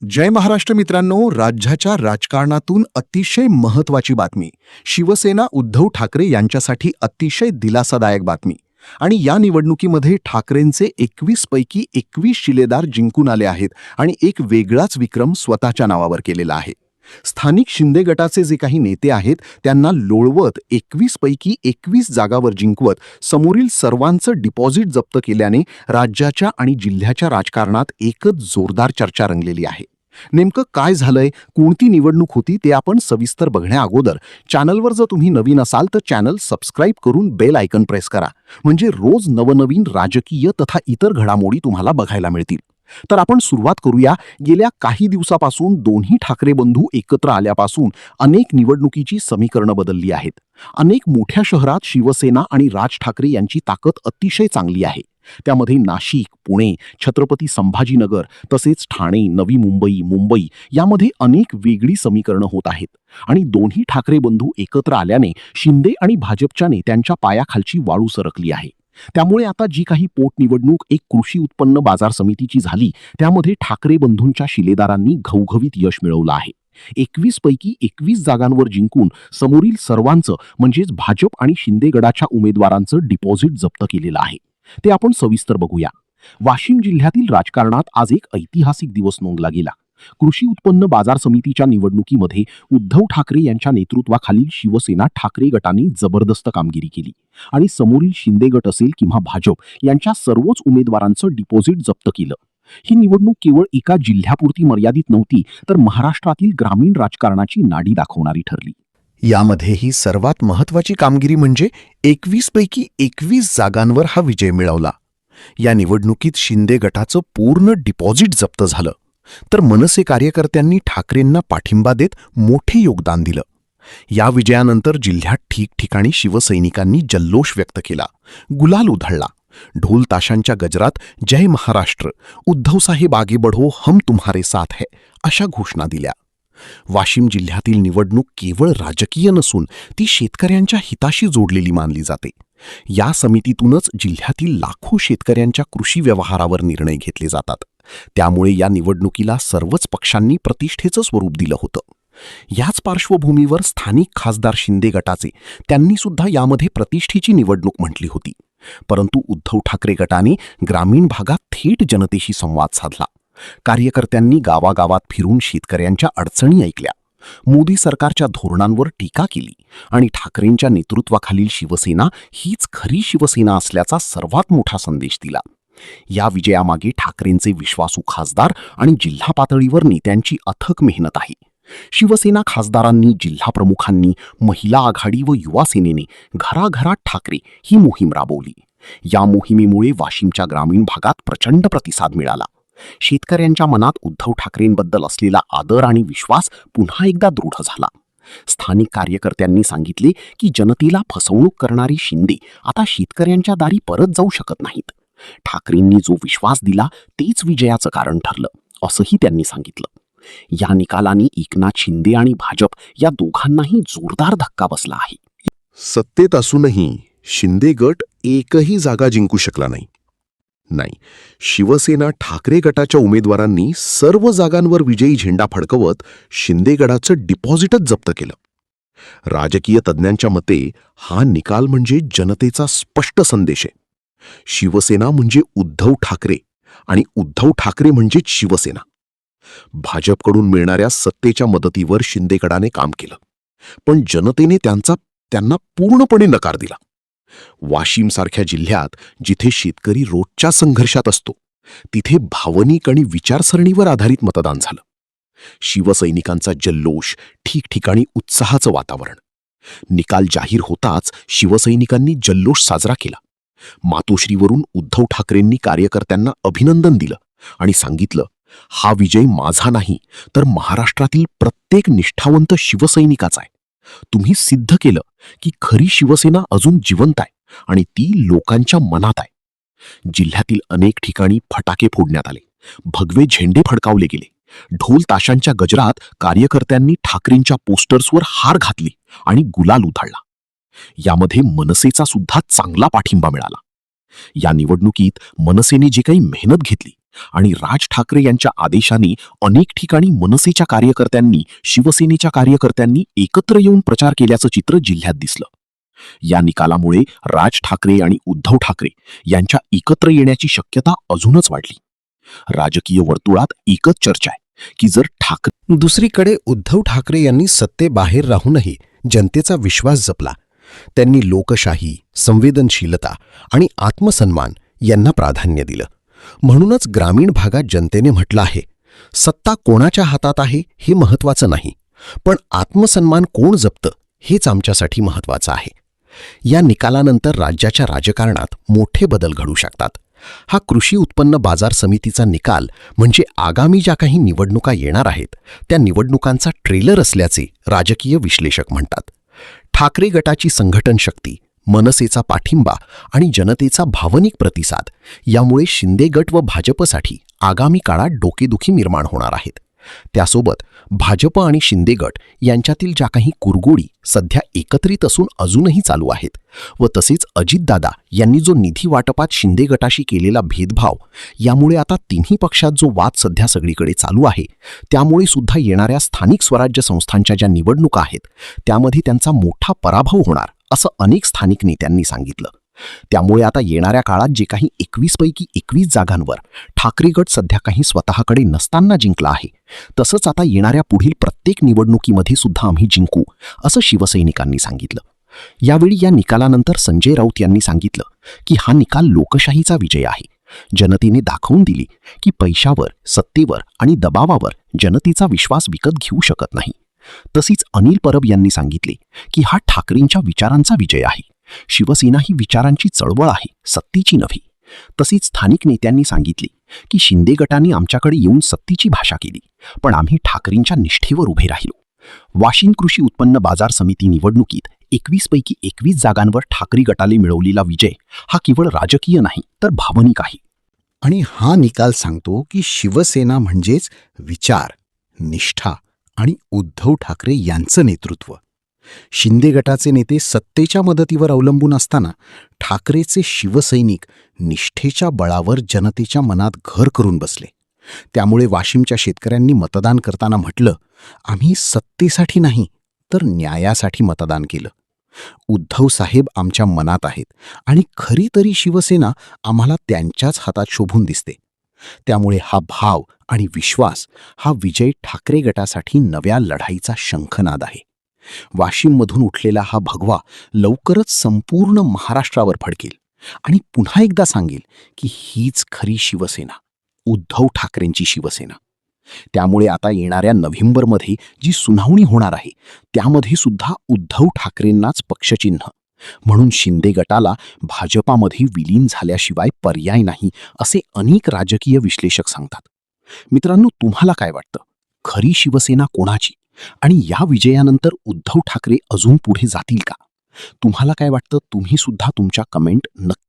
जय महाराष्ट्र मित्रांनो, राज्याच्या राजकारणातून अतिशय महत्त्वाची बातमी. शिवसेना उद्धव ठाकरे यांच्यासाठी अतिशय दिलासादायक बातमी. आणि या निवडणुकीमध्ये ठाकरेंचे 21 पैकी 21 शिलेदार जिंकून आले आहेत आणि एक वेगळाच विक्रम स्वतःच्या नावावर केलेला आहे. स्थानिक शिंदे गटाचे जे काही नेते आहेत त्यांना लोळवत 21 पैकी 21 जागावर जिंकवत समोरील सर्वांचं डिपॉझिट जप्त केल्याने राज्याच्या आणि जिल्ह्याच्या राजकारणात एकच जोरदार चर्चा रंगलेली आहे. नेमकं काय झालंय, कोणती निवडणूक होती ते आपण सविस्तर बघण्याअगोदर चॅनलवर जर तुम्ही नवीन असाल तर चॅनल सबस्क्राईब करून बेल आयकन प्रेस करा, म्हणजे रोज नवनवीन राजकीय तथा इतर घडामोडी तुम्हाला बघायला मिळतील. तर आपण सुरुवात करूया. गेल्या काही दिवसापासून दोन्ही ठाकरे बंधू एकत्र आल्यापासून अनेक निवडणुकीची समीकरणं बदलली आहेत. अनेक मोठ्या शहरात शिवसेना आणि राज ठाकरे यांची ताकद अतिशय चांगली आहे. त्यामध्ये नाशिक, पुणे, छत्रपती संभाजीनगर तसेच ठाणे, नवी मुंबई, मुंबई यामध्ये अनेक वेगळी समीकरणं होत आहेत. आणि दोन्ही ठाकरे बंधू एकत्र आल्याने शिंदे आणि भाजपच्या नेत्यांच्या पायाखालची वाळू सरकली आहे. त्यामुळे आता जी काही पोटनिवडणूक एक कृषी उत्पन्न बाजार समितीची झाली त्यामध्ये ठाकरे बंधूंच्या शिलेदारांनी घवघवीत यश मिळवलं आहे. 21 पैकी 21 जागांवर जिंकून समोरील सर्वांचं म्हणजेच भाजप आणि शिंदे गटाच्या उमेदवारांचं डिपॉझिट जप्त केलेलं आहे. ते आपण सविस्तर बघूया. वाशिम जिल्ह्यातील राजकारणात आज एक ऐतिहासिक दिवस नोंदला गेला. कृषी उत्पन्न बाजार समितीच्या निवडणुकीमध्ये उद्धव ठाकरे यांच्या नेतृत्वाखालील शिवसेना ठाकरे गटाने जबरदस्त कामगिरी केली आणि समोरील शिंदे गट असेल किंवा भाजप यांच्या सर्वच उमेदवारांचं डिपॉझिट जप्त केलं. ही निवडणूक केवळ एका जिल्ह्यापुरती मर्यादित नव्हती, तर महाराष्ट्रातील ग्रामीण राजकारणाची नाडी दाखवणारी ठरली. यामध्येही सर्वात महत्त्वाची कामगिरी म्हणजे 21 पैकी 21 जागांवर हा विजय मिळवला. या निवडणुकीत शिंदे गटाचं पूर्ण डिपॉझिट जप्त झालं, तर मनसे कार्यकर्त्यांनी ठाकरेंना पाठिंबा देत मोठे योगदान दिलं. या विजयानंतर जिल्ह्यात ठिकठिकाणी शिवसैनिकांनी जल्लोष व्यक्त केला, गुलाल उधळला. ढोल ताशांच्या गजरात जय महाराष्ट्र, उद्धवसाहेब आगे बढो, हम तुम्हारे साथ है अशा घोषणा दिल्या. वाशिम जिल्ह्यातील निवडणूक केवळ राजकीय नसून ती शेतकऱ्यांच्या हिताशी जोडलेली मानली जाते. या समितीतूनच जिल्ह्यातील लाखो शेतकऱ्यांच्या कृषी व्यवहारावर निर्णय घेतले जातात. त्यामुळे या निवडणुकीला सर्वच पक्षांनी प्रतिष्ठेचं स्वरूप दिलं होतं. याच पार्श्वभूमीवर स्थानिक खासदार शिंदे गटाचे त्यांनी सुद्धा यामध्ये प्रतिष्ठेची निवडणूक म्हटली होती. परंतु उद्धव ठाकरे गटाने ग्रामीण भागात थेट जनतेशी संवाद साधला. कार्यकर्त्यांनी गावागावात फिरून शेतकऱ्यांच्या अडचणी ऐकल्या, मोदी सरकारच्या धोरणांवर टीका केली आणि ठाकरेंच्या नेतृत्वाखालील शिवसेना हीच खरी शिवसेना असल्याचा सर्वात मोठा संदेश दिला. या विजयामागे ठाकरेंचे विश्वासू खासदार आणि जिल्हा पातळीवर नेत्यांची अथक मेहनत आहे. शिवसेना खासदारांनी, जिल्हाप्रमुखांनी, महिला आघाडी व युवा सेनेने घराघरात ठाकरे ही मोहीम राबवली. या मोहिमेमुळे वाशिमच्या ग्रामीण भागात प्रचंड प्रतिसाद मिळाला. शेतकऱ्यांच्या मनात उद्धव ठाकरेंबद्दल असलेला आदर आणि विश्वास पुन्हा एकदा दृढ झाला. स्थानिक कार्यकर्त्यांनी सांगितले की जनतेला फसवणूक करणारी शिंदे आता शेतकऱ्यांच्या दारी परत जाऊ शकत नाहीत. ठाकरेंनी जो विश्वास दिला तेच विजयाचं कारण ठरलं, असंही त्यांनी सांगितलं. या निकालाने एकनाथ शिंदे आणि भाजप या दोघांनाही जोरदार धक्का बसला आहे. सत्तेत असूनही शिंदे गट एकही जागा जिंकू शकला नाही. शिवसेना ठाकरे गटाच्या उमेदवारांनी सर्व जागांवर विजयी झेंडा फडकवत शिंदे गटाचं डिपॉझिटच जप्त केलं. राजकीय तज्ज्ञांच्या मते हा निकाल म्हणजे जनतेचा स्पष्ट संदेश आहे. शिवसेना म्हणजे उद्धव ठाकरे आणि उद्धव ठाकरे म्हणजेच शिवसेना. भाजपकडून मिळणाऱ्या सत्तेच्या मदतीवर शिंदे गटाने काम केलं, पण जनतेने त्यांना पूर्णपणे नकार दिला. वाशिमसारख्या जिल्ह्यात जिथे शेतकरी रोजच्या संघर्षात असतो तिथे भावनिक आणि विचारसरणीवर आधारित मतदान झालं. शिवसैनिकांचा जल्लोष, ठिकठिकाणी उत्साहाचं वातावरण. निकाल जाहीर होताच शिवसैनिकांनी जल्लोष साजरा केला. मातोश्रीवरून उद्धव ठाकरेंनी कार्यकर्त्यांना अभिनंदन दिलं आणि सांगितलं, हा विजय माझा नाही तर महाराष्ट्रातील प्रत्येक निष्ठावंत शिवसैनिकाचा आहे. तुम्ही सिद्ध केलं की खरी शिवसेना अजून जिवंत आहे आणि ती लोकांच्या मनात आहे. जिल्ह्यातील अनेक ठिकाणी फटाके फोडण्यात आले, भगवे झेंडे फडकावले गेले. ढोल ताशांच्या गजरात कार्यकर्त्यांनी ठाकरेंच्या पोस्टर्सवर हार घातली आणि गुलाल उधळला. यामध्ये मनसेचा सुद्धा चांगला पाठिंबा मिळाला. या निवडणुकीत मनसेने जी काही मेहनत घेतली आणि राज ठाकरे यांच्या आदेशाने अनेक ठिकाणी मनसेच्या कार्यकर्त्यांनी शिवसेनेच्या कार्यकर्त्यांनी एकत्र येऊन प्रचार केल्याचं चित्र जिल्ह्यात दिसलं. या निकालामुळे राज ठाकरे आणि उद्धव ठाकरे यांच्या एकत्र येण्याची शक्यता अजूनच वाढली. राजकीय वर्तुळात एकच चर्चा आहे की जर ठाकरे दुसरीकडे उद्धव ठाकरे यांनी सत्तेबाहेर राहूनही जनतेचा विश्वास जपला. त्यांनी लोकशाही, संवेदनशीलता आणि आत्मसन्मान यांना प्राधान्य दिलं. म्हणूनच ग्रामीण भागात जनतेने म्हटलं आहे, सत्ता कोणाच्या हातात आहे हे महत्त्वाचं नाही, पण आत्मसन्मान कोण जपतं हेच आमच्यासाठी महत्त्वाचं आहे. या निकालानंतर राज्याच्या राजकारणात मोठे बदल घडू शकतात. हा कृषी उत्पन्न बाजार समितीचा निकाल म्हणजे आगामी ज्या काही निवडणुका येणार आहेत त्या निवडणुकांचा ट्रेलर असल्याचे राजकीय विश्लेषक म्हणतात. ठाकरे गटाची संघटन शक्ती, मनसेचा पाठिंबा आणि जनतेचा भावनिक प्रतिसाद यामुळे शिंदे गट व भाजपसाठी आगामी काळात डोकेदुखी निर्माण होणार आहेत. त्यासोबत भाजप आणि शिंदे गट यांच्यातील ज्या काही कुरगोडी सध्या एकत्रित असून अजूनही चालू आहेत व तसेच अजितदादा यांनी जो निधी वाटपात शिंदे गटाशी केलेला भेदभाव यामुळे आता तिन्ही पक्षात जो वाद सध्या सगळीकडे चालू आहे त्यामुळे सुद्धा येणाऱ्या स्थानिक स्वराज्य संस्थांच्या ज्या निवडणुका आहेत त्यामध्ये त्यांचा मोठा पराभव होणार असं अनेक स्थानिक नेत्यांनी सांगितलं. त्यामुळे आता येणाऱ्या काळात जे काही 21 पैकी 21 जागांवर ठाकरे गट सध्या काही स्वतःकडे नसताना जिंकला आहे तसंच आता येणाऱ्या पुढील प्रत्येक निवडणुकीमध्ये सुद्धा आम्ही जिंकू असं शिवसैनिकांनी सांगितलं. यावेळी या निकालानंतर संजय राऊत यांनी सांगितलं की हा निकाल लोकशाहीचा विजय आहे. जनतेने दाखवून दिली की पैशावर, सत्तेवर आणि दबावावर जनतेचा विश्वास विकत घेऊ शकत नाही. तसेच अनिल परब यांनी सांगितले की हा ठाकरेंच्या विचारांचा विजय आहे. शिवसेना ही विचारांची चळवळ आहे, सत्तेची नव्हे. तसेच स्थानिक नेत्यांनी सांगितले की शिंदे गटाने आमच्याकडे येऊन सत्तेची भाषा केली, पण आम्ही ठाकरेंच्या निष्ठेवर उभे राहिलो. वाशिम कृषी उत्पन्न बाजार समिती निवडणुकीत 21 पैकी 21 जागांवर ठाकरे गटाने मिळवलेला विजय हा केवळ राजकीय नाही तर भावनिक आहे. आणि हा निकाल सांगतो की शिवसेना म्हणजेच विचार, निष्ठा आणि उद्धव ठाकरे यांचं नेतृत्व. शिंदे गटाचे नेते सत्तेच्या मदतीवर अवलंबून असताना ठाकरेचे शिवसैनिक निष्ठेच्या बळावर जनतेच्या मनात घर करून बसले. त्यामुळे वाशिमच्या शेतकऱ्यांनी मतदान करताना म्हटलं, आम्ही सत्तेसाठी नाही तर न्यायासाठी मतदान केलं. उद्धव साहेब आमच्या मनात आहेत आणि खरी तरी शिवसेना आम्हाला त्यांच्याच हातात शोभून दिसते. त्यामुळे हा भाव आणि विश्वास हा विजय ठाकरे गटासाठी नव्या लढाईचा शंखनाद आहे. वाशिममधून उठलेला हा भगवा लवकरच संपूर्ण महाराष्ट्रावर फडकेल आणि पुन्हा एकदा सांगेल की हीच खरी शिवसेना, उद्धव ठाकरेंची शिवसेना. त्यामुळे आता येणाऱ्या नोव्हेंबरमध्ये जी सुनावणी होणार आहे त्यामध्ये सुद्धा उद्धव ठाकरेंनाच पक्षचिन्ह, म्हणून शिंदे गटाला भाजपामध्ये विलीन झाल्याशिवाय पर्याय नाही असे अनेक राजकीय विश्लेषक सांगतात. मित्रांनो, तुम्हाला काय वाटतं? खरी शिवसेना कोणाची आणि या विजयानंतर उद्धव ठाकरे अजून पुढे जातील का? तुम्हाला काय वाटतं? तुम्ही सुद्धा तुमच्या कमेंट नक्की